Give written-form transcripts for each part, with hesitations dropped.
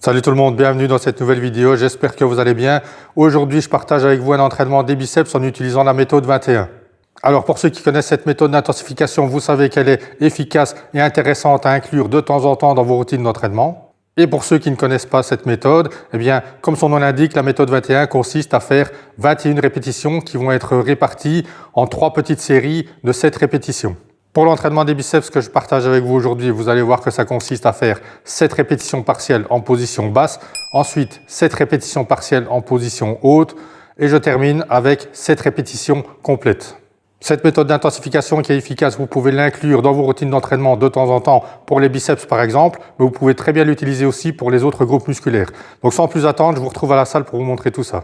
Salut tout le monde, bienvenue dans cette nouvelle vidéo, j'espère que vous allez bien. Aujourd'hui, je partage avec vous un entraînement des biceps en utilisant la méthode 21. Alors pour ceux qui connaissent cette méthode d'intensification, vous savez qu'elle est efficace et intéressante à inclure de temps en temps dans vos routines d'entraînement. Et pour ceux qui ne connaissent pas cette méthode, eh bien, comme son nom l'indique, la méthode 21 consiste à faire 21 répétitions qui vont être réparties en 3 petites séries de 7 répétitions. Pour l'entraînement des biceps que je partage avec vous aujourd'hui, vous allez voir que ça consiste à faire 7 répétitions partielles en position basse, ensuite 7 répétitions partielles en position haute et je termine avec 7 répétitions complètes. Cette méthode d'intensification qui est efficace, vous pouvez l'inclure dans vos routines d'entraînement de temps en temps pour les biceps par exemple, mais vous pouvez très bien l'utiliser aussi pour les autres groupes musculaires. Donc sans plus attendre, je vous retrouve à la salle pour vous montrer tout ça.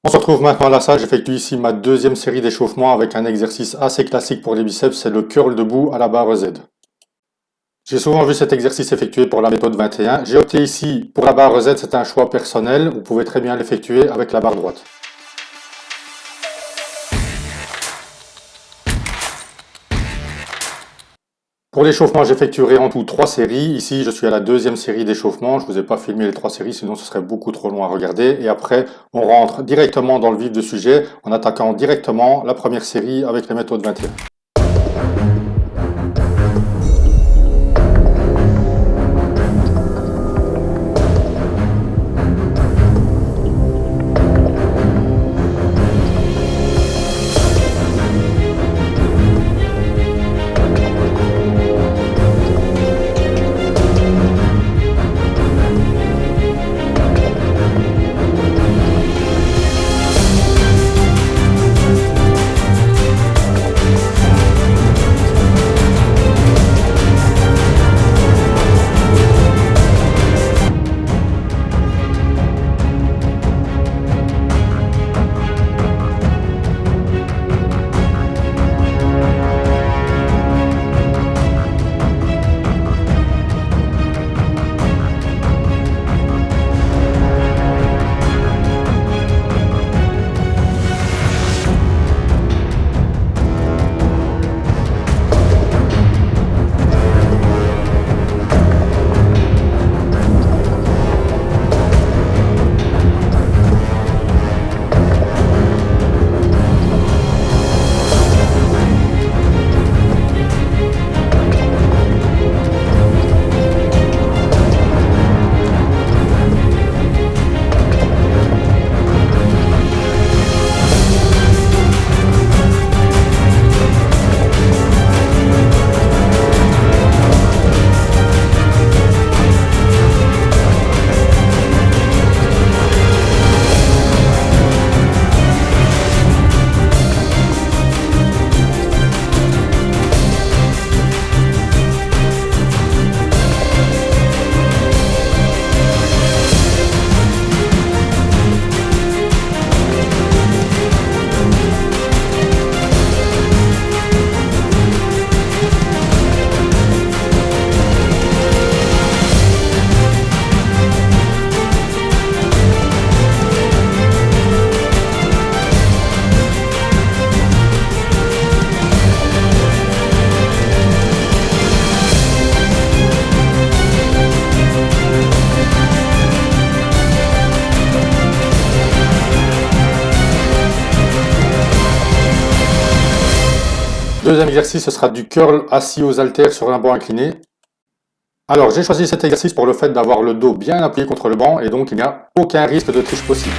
On se retrouve maintenant à la salle, j'effectue ici ma deuxième série d'échauffement avec un exercice assez classique pour les biceps, c'est le curl debout à la barre Z. J'ai souvent vu cet exercice effectué pour la méthode 21. J'ai opté ici pour la barre Z, c'est un choix personnel, vous pouvez très bien l'effectuer avec la barre droite. Pour l'échauffement, j'effectuerai en tout 3 séries. Ici, je suis à la deuxième série d'échauffement. Je ne vous ai pas filmé les 3 séries, sinon ce serait beaucoup trop long à regarder. Et après, on rentre directement dans le vif du sujet en attaquant directement la première série avec la méthode 21. Deuxième exercice, ce sera du curl assis aux haltères sur un banc incliné. Alors, j'ai choisi cet exercice pour le fait d'avoir le dos bien appuyé contre le banc et donc il n'y a aucun risque de triche possible.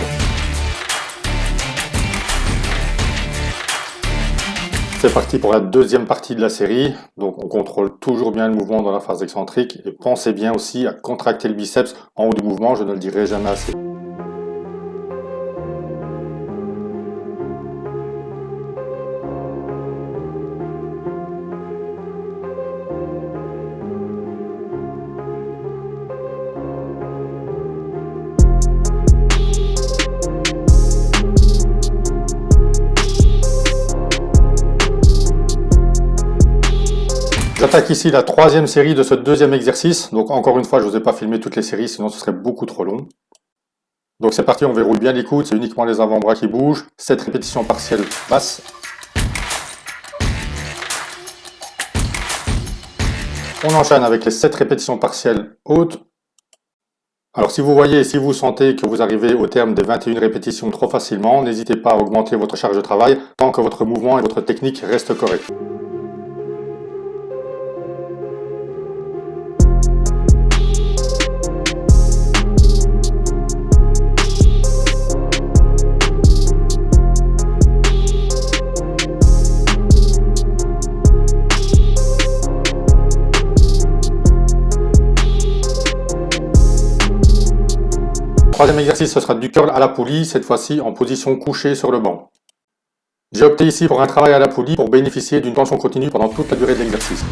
C'est parti pour la deuxième partie de la série. Donc, on contrôle toujours bien le mouvement dans la phase excentrique et pensez bien aussi à contracter le biceps en haut du mouvement, je ne le dirai jamais assez. J'attaque ici la troisième série de ce deuxième exercice. Donc encore une fois, je ne vous ai pas filmé toutes les séries, sinon ce serait beaucoup trop long. Donc c'est parti, on verrouille bien les coudes, c'est uniquement les avant-bras qui bougent. 7 répétitions partielles basses. On enchaîne avec les 7 répétitions partielles hautes. Alors si vous voyez et si vous sentez que vous arrivez au terme des 21 répétitions trop facilement, n'hésitez pas à augmenter votre charge de travail tant que votre mouvement et votre technique restent corrects. Troisième exercice, ce sera du curl à la poulie, cette fois-ci en position couchée sur le banc. J'ai opté ici pour un travail à la poulie pour bénéficier d'une tension continue pendant toute la durée de l'exercice.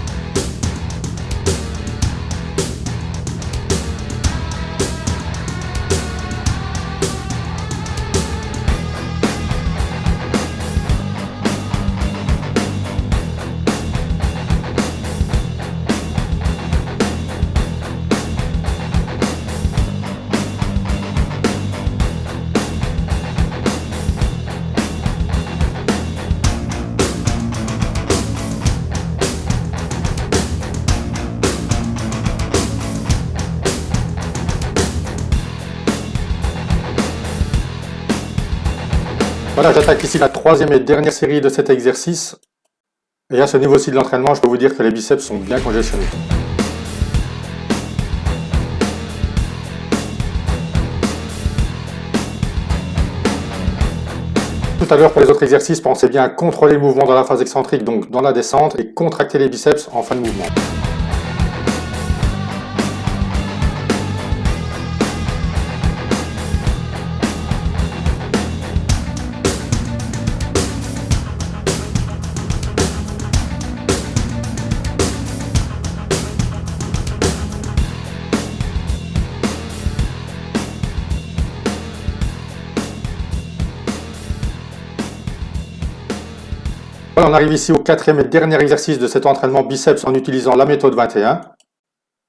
Voilà, j'attaque ici la troisième et dernière série de cet exercice. Et à ce niveau-ci de l'entraînement, je peux vous dire que les biceps sont bien congestionnés. Tout à l'heure, pour les autres exercices, pensez bien à contrôler le mouvement dans la phase excentrique, donc dans la descente, et contracter les biceps en fin de mouvement. Voilà, on arrive ici au quatrième et dernier exercice de cet entraînement biceps en utilisant la méthode 21.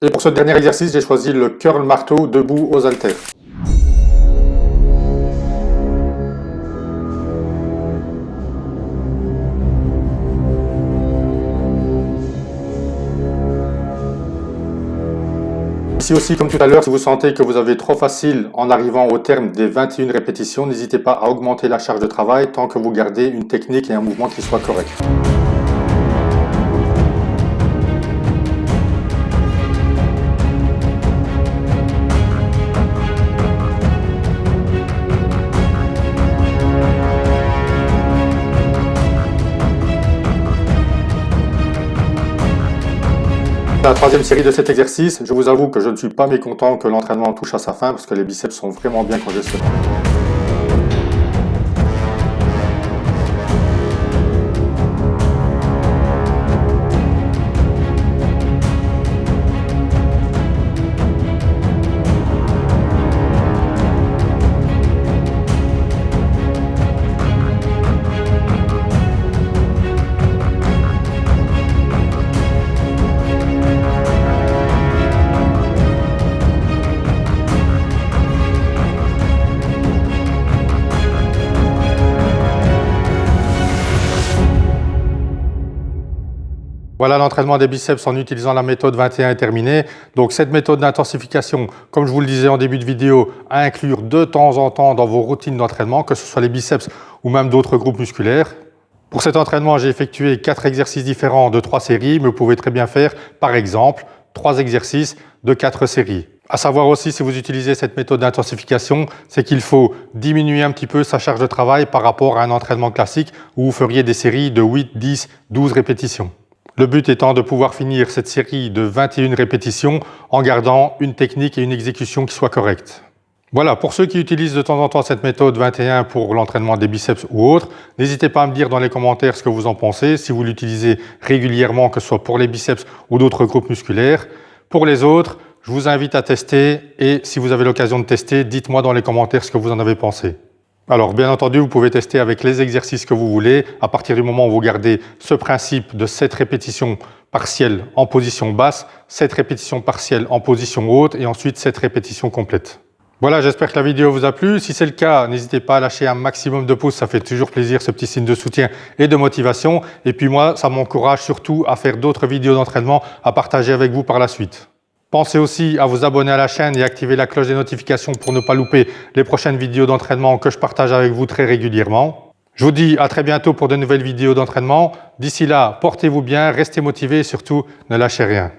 Et pour ce dernier exercice, j'ai choisi le curl marteau debout aux haltères. Ici aussi, comme tout à l'heure, si vous sentez que vous avez trop facile en arrivant au terme des 21 répétitions, n'hésitez pas à augmenter la charge de travail tant que vous gardez une technique et un mouvement qui soit correct. La troisième série de cet exercice, je vous avoue que je ne suis pas mécontent que l'entraînement touche à sa fin parce que les biceps sont vraiment bien congestionnés. Voilà, l'entraînement des biceps en utilisant la méthode 21 est terminé. Donc cette méthode d'intensification, comme je vous le disais en début de vidéo, à inclure de temps en temps dans vos routines d'entraînement, que ce soit les biceps ou même d'autres groupes musculaires. Pour cet entraînement, j'ai effectué 4 exercices différents de 3 séries, mais vous pouvez très bien faire, par exemple, 3 exercices de 4 séries. À savoir aussi, si vous utilisez cette méthode d'intensification, c'est qu'il faut diminuer un petit peu sa charge de travail par rapport à un entraînement classique où vous feriez des séries de 8, 10, 12 répétitions. Le but étant de pouvoir finir cette série de 21 répétitions en gardant une technique et une exécution qui soient correctes. Voilà, pour ceux qui utilisent de temps en temps cette méthode 21 pour l'entraînement des biceps ou autre, n'hésitez pas à me dire dans les commentaires ce que vous en pensez, si vous l'utilisez régulièrement, que ce soit pour les biceps ou d'autres groupes musculaires. Pour les autres, je vous invite à tester et si vous avez l'occasion de tester, dites-moi dans les commentaires ce que vous en avez pensé. Alors bien entendu, vous pouvez tester avec les exercices que vous voulez, à partir du moment où vous gardez ce principe de 7 répétitions partielles en position basse, 7 répétitions partielles en position haute et ensuite 7 répétitions complètes. Voilà, j'espère que la vidéo vous a plu. Si c'est le cas, n'hésitez pas à lâcher un maximum de pouces, ça fait toujours plaisir, ce petit signe de soutien et de motivation. Et puis moi, ça m'encourage surtout à faire d'autres vidéos d'entraînement à partager avec vous par la suite. Pensez aussi à vous abonner à la chaîne et activer la cloche des notifications pour ne pas louper les prochaines vidéos d'entraînement que je partage avec vous très régulièrement. Je vous dis à très bientôt pour de nouvelles vidéos d'entraînement. D'ici là, portez-vous bien, restez motivés et surtout, ne lâchez rien.